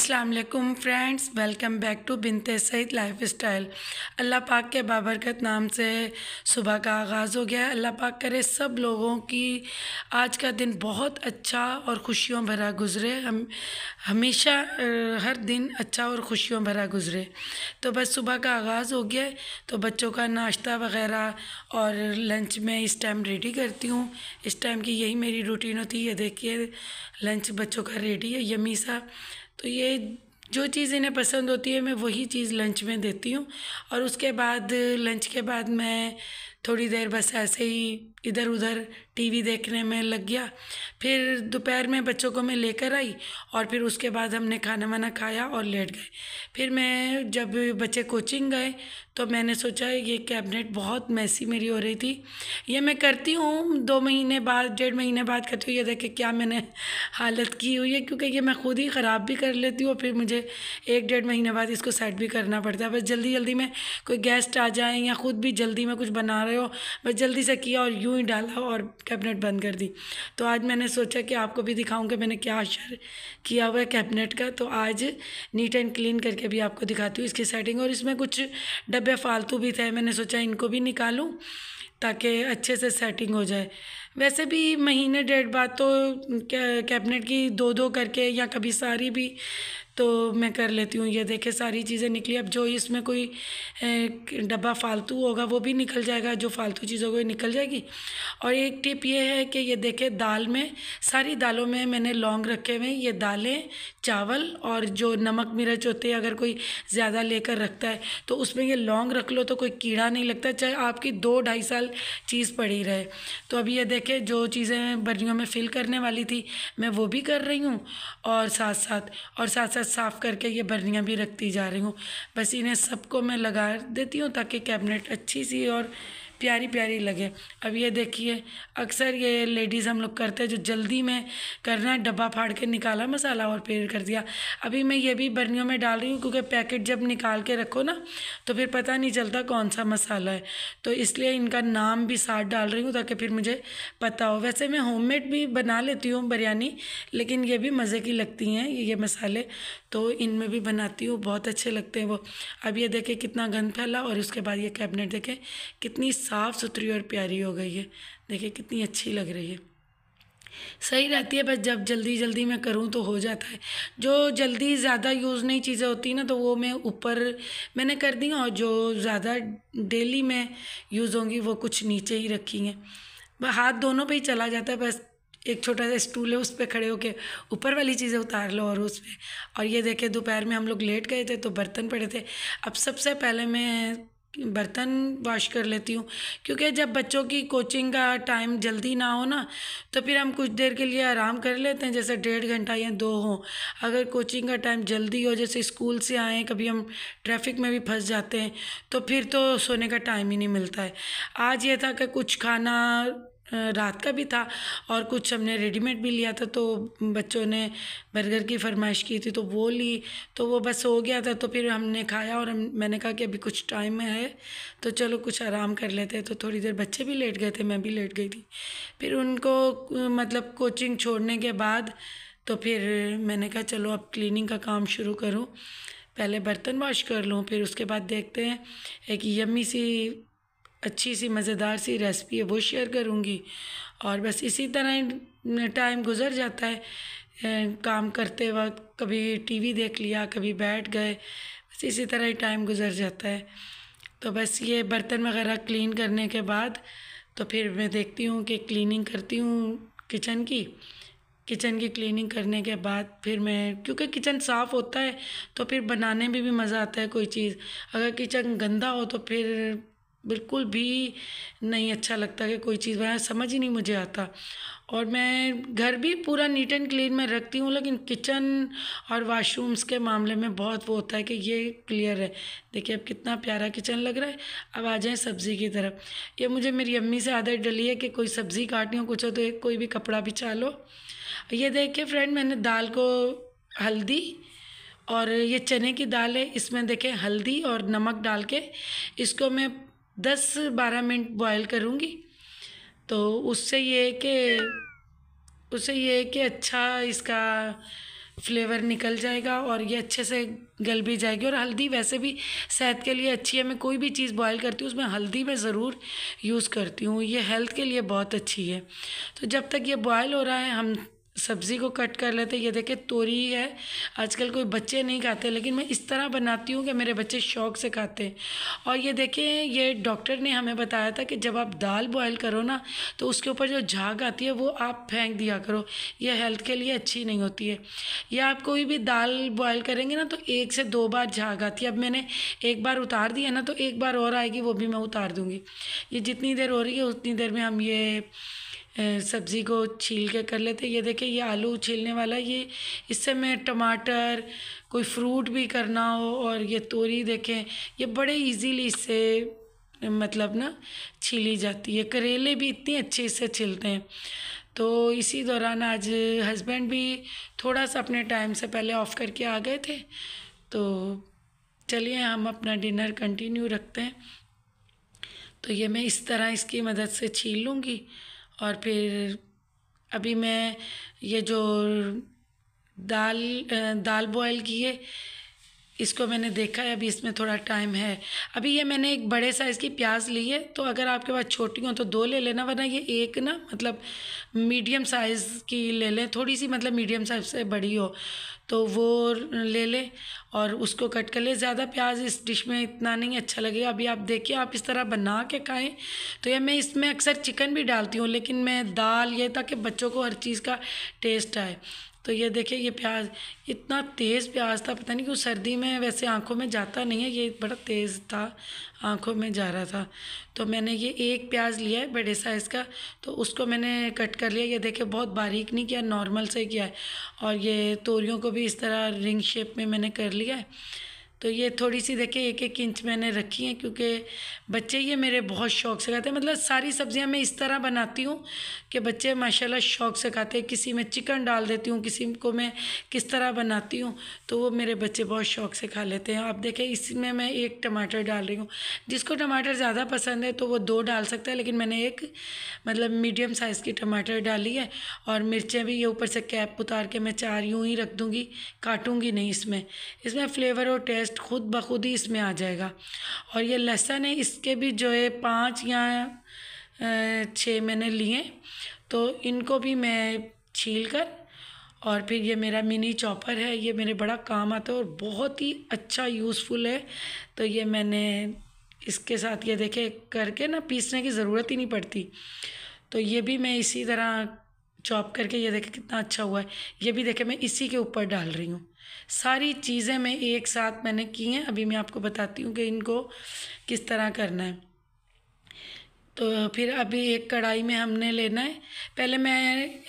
अस्सलाम वालेकुम friends, welcome back to Binte Saeed life style. Allah पाक के बाबरकत नाम से सुबह का आगाज़ हो गया है। अल्लाह पाक करे सब लोगों की आज का दिन बहुत अच्छा और ख़ुशियों भरा गुज़रे। हम हमेशा हर दिन अच्छा और ख़ुशियों भरा गुज़रे। तो बस सुबह का आगाज़ हो गया है, तो बच्चों का नाश्ता वग़ैरह और लंच में इस टाइम रेडी करती हूँ। इस टाइम की यही मेरी रूटीन होती है। ये देखिए लंच बच्चों का रेडी है, यम्मी सा। तो ये जो चीज़ इन्हें पसंद होती है मैं वही चीज़ लंच में देती हूँ। और उसके बाद लंच के बाद मैं थोड़ी देर बस ऐसे ही इधर उधर टीवी देखने में लग गया। फिर दोपहर में बच्चों को मैं लेकर आई और फिर उसके बाद हमने खाना वाना खाया और लेट गए। फिर मैं जब बच्चे कोचिंग गए तो मैंने सोचा ये कैबिनेट बहुत मैसी मेरी हो रही थी। ये मैं करती हूँ 2 महीने बाद 1.5 महीने बाद करती हूँ। ये देखे क्या मैंने हालत की हुई है, क्योंकि ये मैं खुद ही ख़राब भी कर लेती हूँ और फिर मुझे 1-1.5 महीने बाद इसको सेट भी करना पड़ता है। बस जल्दी जल्दी में कोई गेस्ट आ जाए या ख़ुद भी जल्दी में कुछ बना रहे हो, बस जल्दी से किया और यूँ ही डाला और कैबिनेट बंद कर दी। तो आज मैंने सोचा कि आपको भी दिखाऊं कि मैंने क्या असर किया हुआ है कैबिनेट का। तो आज नीट एंड क्लीन करके भी आपको दिखाती हूँ इसकी सेटिंग। और इसमें कुछ डब्बे फालतू भी थे, मैंने सोचा इनको भी निकालूं ताकि अच्छे से सेटिंग हो जाए। वैसे भी महीने 1.5 बाद तो कैबिनेट की 2-2 करके या कभी सारी भी तो मैं कर लेती हूँ। ये देखे सारी चीज़ें निकली। अब जो इसमें कोई डब्बा फालतू होगा वो भी निकल जाएगा, जो फालतू चीज़ होगी निकल जाएगी। और एक टिप ये है कि ये देखे दाल में, सारी दालों में मैंने लौंग रखे हुए हैं। ये दालें, चावल और जो नमक मिर्च होते हैं, अगर कोई ज़्यादा लेकर रखता है तो उसमें ये लौंग रख लो तो कोई कीड़ा नहीं लगता, चाहे आपकी 2-2.5 साल चीज़ पड़ी रहे। तो अब ये देखे जो चीज़ें बर्नियों में फिल करने वाली थी मैं वो भी कर रही हूँ और साथ साथ साफ़ करके ये बर्नियाँ भी रखती जा रही हूँ। बस इन्हें सबको मैं लगा देती हूँ ताकि कैबिनेट अच्छी सी और प्यारी प्यारी लगे। अब ये देखिए अक्सर ये लेडीज़ हम लोग करते हैं, जो जल्दी में करना है डब्बा फाड़ के निकाला मसाला और फिर कर दिया। अभी मैं ये भी बर्नियों में डाल रही हूँ क्योंकि पैकेट जब निकाल के रखो ना तो फिर पता नहीं चलता कौन सा मसाला है, तो इसलिए इनका नाम भी साथ डाल रही हूँ ताकि फिर मुझे पता हो। वैसे मैं होममेड भी बना लेती हूँ बिरयानी, लेकिन ये भी मज़े की लगती हैं ये मसाले, तो इनमें भी बनाती हूँ, बहुत अच्छे लगते हैं वो। अब ये देखें कितना गंद फैला और उसके बाद ये कैबिनेट देखें कितनी साफ़ सुथरी और प्यारी हो गई है। देखिए कितनी अच्छी लग रही है, सही रहती है। बस जब जल्दी जल्दी मैं करूँ तो हो जाता है। जो जल्दी ज़्यादा यूज़ नहीं चीज़ें होती ना तो वो मैं ऊपर मैंने कर दी, और जो ज़्यादा डेली में यूज़ होंगी वो कुछ नीचे ही रखी हैं। हाथ दोनों पे ही चला जाता है, बस एक छोटा सा स्टूल है उस पर खड़े होके ऊपर वाली चीज़ें उतार लो और उस पर। और ये देखे दोपहर में हम लोग लेट गए थे तो बर्तन पड़े थे। अब सबसे पहले मैं बर्तन वॉश कर लेती हूँ, क्योंकि जब बच्चों की कोचिंग का टाइम जल्दी ना हो ना तो फिर हम कुछ देर के लिए आराम कर लेते हैं, जैसे 1.5 घंटा या 2 हो। अगर कोचिंग का टाइम जल्दी हो, जैसे स्कूल से आए कभी हम ट्रैफिक में भी फंस जाते हैं, तो फिर तो सोने का टाइम ही नहीं मिलता है। आज ये था कि कुछ खाना रात का भी था और कुछ हमने रेडीमेड भी लिया था, तो बच्चों ने बर्गर की फरमाइश की थी तो वो ली, तो वो बस हो गया था। तो फिर हमने खाया और मैंने कहा कि अभी कुछ टाइम है तो चलो कुछ आराम कर लेते हैं। तो थोड़ी देर बच्चे भी लेट गए थे, मैं भी लेट गई थी। फिर उनको मतलब कोचिंग छोड़ने के बाद तो फिर मैंने कहा चलो अब क्लीनिंग का काम शुरू करूँ, पहले बर्तन वॉश कर लूँ, फिर उसके बाद देखते हैं एक यम्मी सी अच्छी सी मज़ेदार सी रेसिपी है वो शेयर करूँगी। और बस इसी तरह ही टाइम गुज़र जाता है काम करते वक्त, कभी टीवी देख लिया, कभी बैठ गए, बस इसी तरह ही टाइम गुज़र जाता है। तो बस ये बर्तन वगैरह क्लीन करने के बाद तो फिर मैं देखती हूँ कि क्लीनिंग करती हूँ किचन की क्लीनिंग करने के बाद फिर मैं, क्योंकि किचन साफ़ होता है तो फिर बनाने में भी मज़ा आता है कोई चीज़। अगर किचन गंदा हो तो फिर बिल्कुल भी नहीं अच्छा लगता कि कोई चीज़ बनाए, समझ ही नहीं मुझे आता। और मैं घर भी पूरा नीट एंड क्लीन में रखती हूँ, लेकिन किचन और वाशरूम्स के मामले में बहुत वो होता है कि ये क्लियर है। देखिए अब कितना प्यारा किचन लग रहा है। अब आ जाए सब्ज़ी की तरफ। ये मुझे मेरी अम्मी से आदत डली है कि कोई सब्ज़ी काटनी हो कुछ हो तो एक कोई भी कपड़ा बिछा लो। ये देखिए फ्रेंड, मैंने दाल को हल्दी और ये चने की दाल है, इसमें देखें हल्दी और नमक डाल के इसको मैं 10-12 मिनट बॉयल करूँगी। तो उससे ये है कि अच्छा इसका फ्लेवर निकल जाएगा और ये अच्छे से गल भी जाएगी। और हल्दी वैसे भी सेहत के लिए अच्छी है, मैं कोई भी चीज़ बॉयल करती हूँ उसमें हल्दी मैं ज़रूर यूज़ करती हूँ, ये हेल्थ के लिए बहुत अच्छी है। तो जब तक ये बॉयल हो रहा है हम सब्ज़ी को कट कर लेते हैं। ये देखिए तोरी है, आजकल कोई बच्चे नहीं खाते, लेकिन मैं इस तरह बनाती हूँ कि मेरे बच्चे शौक़ से खाते हैं। और ये देखिए ये डॉक्टर ने हमें बताया था कि जब आप दाल बॉयल करो ना तो उसके ऊपर जो झाग आती है वो आप फेंक दिया करो, ये हेल्थ के लिए अच्छी नहीं होती है। या आप कोई भी दाल बॉयल करेंगे ना तो 1 से 2 बार झाग आती है। अब मैंने एक बार उतार दिया ना तो एक बार और आएगी, वो भी मैं उतार दूँगी। ये जितनी देर हो रही है उतनी देर में हम ये सब्ज़ी को छील के कर लेते हैं। ये देखिए ये आलू छीलने वाला, ये इससे मैं टमाटर कोई फ्रूट भी करना हो, और ये तोरी देखें ये बड़े इजीली इससे मतलब ना छीली जाती है। करेले भी इतनी अच्छे इससे छिलते हैं। तो इसी दौरान आज हस्बैंड भी थोड़ा सा अपने टाइम से पहले ऑफ़ करके आ गए थे, तो चलिए हम अपना डिनर कंटिन्यू रखते हैं। तो ये मैं इस तरह इसकी मदद से छील लूँगी। और फिर अभी मैं ये जो दाल बॉयल की है इसको मैंने देखा है, अभी इसमें थोड़ा टाइम है। अभी ये मैंने एक बड़े साइज़ की प्याज ली है, तो अगर आपके पास छोटी हो तो 2 ले लेना, वरना ये एक ना मतलब मीडियम साइज़ की ले लें, थोड़ी सी मतलब मीडियम साइज़ से बड़ी हो तो वो ले लें और उसको कट कर ले। ज़्यादा प्याज इस डिश में इतना नहीं अच्छा लगेगा। अभी आप देखिए आप इस तरह बना के खाएं। तो ये मैं इसमें अक्सर चिकन भी डालती हूँ, लेकिन मैं दाल ये ताकि बच्चों को हर चीज़ का टेस्ट आए। तो ये देखिए ये प्याज इतना तेज़ प्याज था, पता नहीं क्यों सर्दी में वैसे आँखों में जाता नहीं है, ये बड़ा तेज़ था, आँखों में जा रहा था। तो मैंने ये एक प्याज लिया है बड़े साइज़ का, तो उसको मैंने कट कर लिया। ये देखिए बहुत बारीक नहीं किया, नॉर्मल से किया है। और ये तोरियों को भी इस तरह रिंग शेप में मैंने कर लिया है। तो ये थोड़ी सी देखिए 1-1 इंच मैंने रखी हैं, क्योंकि बच्चे ये मेरे बहुत शौक़ से खाते हैं। मतलब सारी सब्ज़ियां मैं इस तरह बनाती हूँ कि बच्चे माशाल्लाह शौक़ से खाते हैं। किसी में चिकन डाल देती हूँ, किसी को मैं किस तरह बनाती हूँ तो वो मेरे बच्चे बहुत शौक़ से खा लेते हैं। आप देखें इसमें मैं 1 टमाटर डाल रही हूँ, जिसको टमाटर ज़्यादा पसंद है तो वो 2 डाल सकता है, लेकिन मैंने एक मतलब मीडियम साइज़ की टमाटर डाली है। और मिर्चें भी ये ऊपर से कैप उतार के मैं 4 यूँ ही रख दूँगी, काटूँगी नहीं। इसमें फ्लेवर और टेस्ट खुद ब खुद ही इसमें आ जाएगा। और ये लहसुन है, इसके भी जो है 5 या 6 मैंने लिए, तो इनको भी मैं छील कर, और फिर ये मेरा मिनी चॉपर है, ये मेरे बड़ा काम आता है और बहुत ही अच्छा यूज़फुल है। तो ये मैंने इसके साथ ये देखे करके ना पीसने की ज़रूरत ही नहीं पड़ती। तो ये भी मैं इसी तरह चॉप करके, ये देखें कितना अच्छा हुआ है। ये भी देखें मैं इसी के ऊपर डाल रही हूँ। सारी चीज़ें मैं एक साथ मैंने की हैं। अभी मैं आपको बताती हूँ कि इनको किस तरह करना है। तो फिर अभी एक कढ़ाई में हमने लेना है, पहले मैं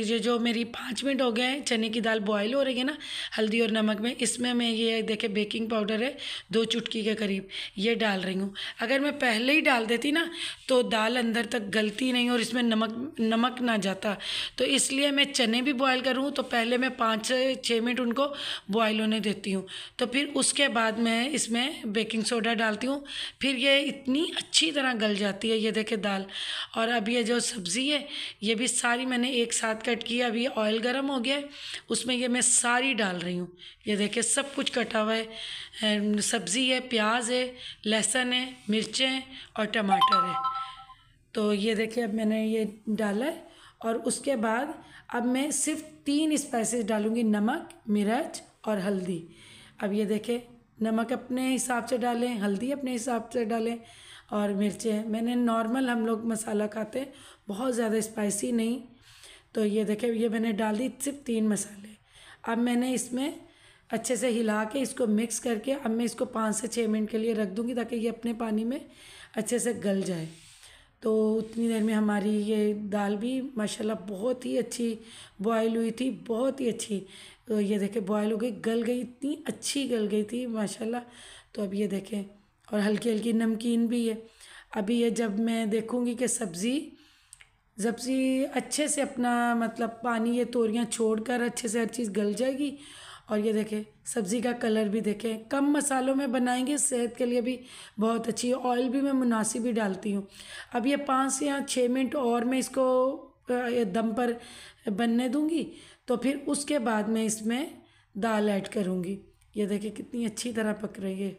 ये जो मेरी 5 मिनट हो गए हैं, चने की दाल बॉयल हो रही है ना हल्दी और नमक में, इसमें मैं ये देखे बेकिंग पाउडर है 2 चुटकी के करीब ये डाल रही हूँ। अगर मैं पहले ही डाल देती ना तो दाल अंदर तक गलती नहीं और इसमें नमक ना जाता। तो इसलिए मैं चने भी बॉयल करूँ तो पहले मैं 5 से 6 मिनट उनको बॉयल होने देती हूँ, तो फिर उसके बाद मैं इसमें बेकिंग सोडा डालती हूँ। फिर ये इतनी अच्छी तरह गल जाती है। ये देखिए दाल, और अब ये जो सब्ज़ी है ये भी सारी मैंने एक साथ कट किया। अभी ऑयल गर्म हो गया है, उसमें ये मैं सारी डाल रही हूँ। ये देखिए सब कुछ कटा हुआ है, सब्ज़ी है, प्याज है, लहसुन है, मिर्चें और टमाटर है। तो ये देखिए अब मैंने ये डाला है, और उसके बाद अब मैं सिर्फ 3 स्पाइसेस डालूँगी, नमक, मिर्च और हल्दी। अब ये देखें नमक अपने हिसाब से डालें, हल्दी अपने हिसाब से डालें, और मिर्चें मैंने नॉर्मल हम लोग मसाला खाते हैं, बहुत ज़्यादा स्पाइसी नहीं। तो ये देखें ये मैंने डाल दी सिर्फ 3 मसाले। अब मैंने इसमें अच्छे से हिला के इसको मिक्स करके अब मैं इसको 5 से 6 मिनट के लिए रख दूँगी ताकि ये अपने पानी में अच्छे से गल जाए। तो उतनी देर में हमारी ये दाल भी माशाल्लाह बहुत ही अच्छी बॉयल हुई थी, बहुत ही अच्छी। तो ये देखें बॉयल हो गई, गल गई, इतनी अच्छी गल गई थी माशाल्लाह। तो अब ये देखें, और हल्की हल्की नमकीन भी है। अभी ये जब मैं देखूँगी कि सब्ज़ी अच्छे से अपना मतलब पानी ये तोरियां छोड़कर अच्छे से हर चीज़ गल जाएगी। और ये देखें सब्ज़ी का कलर भी देखें, कम मसालों में बनाएंगे, सेहत के लिए भी बहुत अच्छी है। ऑयल भी मैं मुनासिब ही डालती हूँ। अब ये 5 या 6 मिनट और मैं इसको दम पर बनने दूँगी। तो फिर उसके बाद मैं इसमें दाल ऐड करूँगी। ये देखिए कितनी अच्छी तरह पक रही है,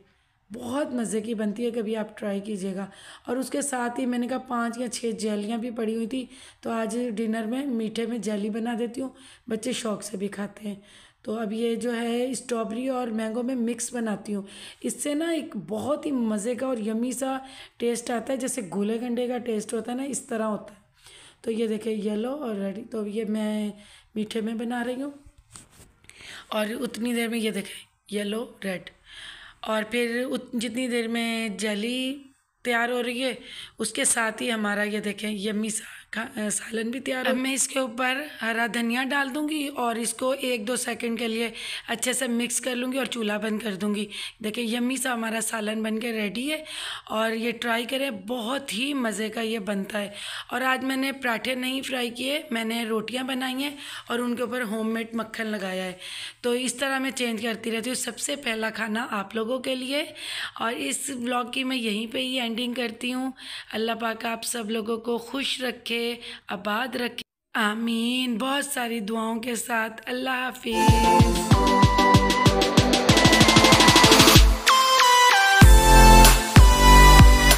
बहुत मज़े की बनती है, कभी आप ट्राई कीजिएगा। और उसके साथ ही मैंने कहा 5 या 6 जेलियाँ भी पड़ी हुई थी, तो आज डिनर में मीठे में जेली बना देती हूँ, बच्चे शौक से भी खाते हैं। तो अब ये जो है स्ट्रॉबेरी और मैंगो में मिक्स बनाती हूँ, इससे ना एक बहुत ही मज़े का और यमी सा टेस्ट आता है, जैसे गोले गंडे का टेस्ट होता है ना, इस तरह होता है। तो ये देखिए येलो और रेडी, तो ये मैं मीठे में बना रही हूँ और उतनी देर में ये देखें येलो रेड, और फिर जितनी देर में जेली तैयार हो रही है उसके साथ ही हमारा ये देखें यम्मी सा सालन भी तैयार। अब मैं इसके ऊपर हरा धनिया डाल दूंगी और इसको 1-2 सेकंड के लिए अच्छे से मिक्स कर लूँगी और चूल्हा बंद कर दूंगी। देखिए यम्मी सा हमारा सालन बन के रेडी है, और ये ट्राई करें, बहुत ही मज़े का ये बनता है। और आज मैंने पराठे नहीं फ्राई किए, मैंने रोटियाँ बनाई हैं और उनके ऊपर होममेड मक्खन लगाया है। तो इस तरह मैं चेंज करती रहती हूँ। सबसे पहला खाना आप लोगों के लिए, और इस व्लॉग की मैं यहीं पे ही एंडिंग करती हूँ। अल्लाह पाक आप सब लोगों को खुश रखे, आबाद रखे, आमीन। बहुत सारी दुआओं के साथ अल्लाह हाफिज़।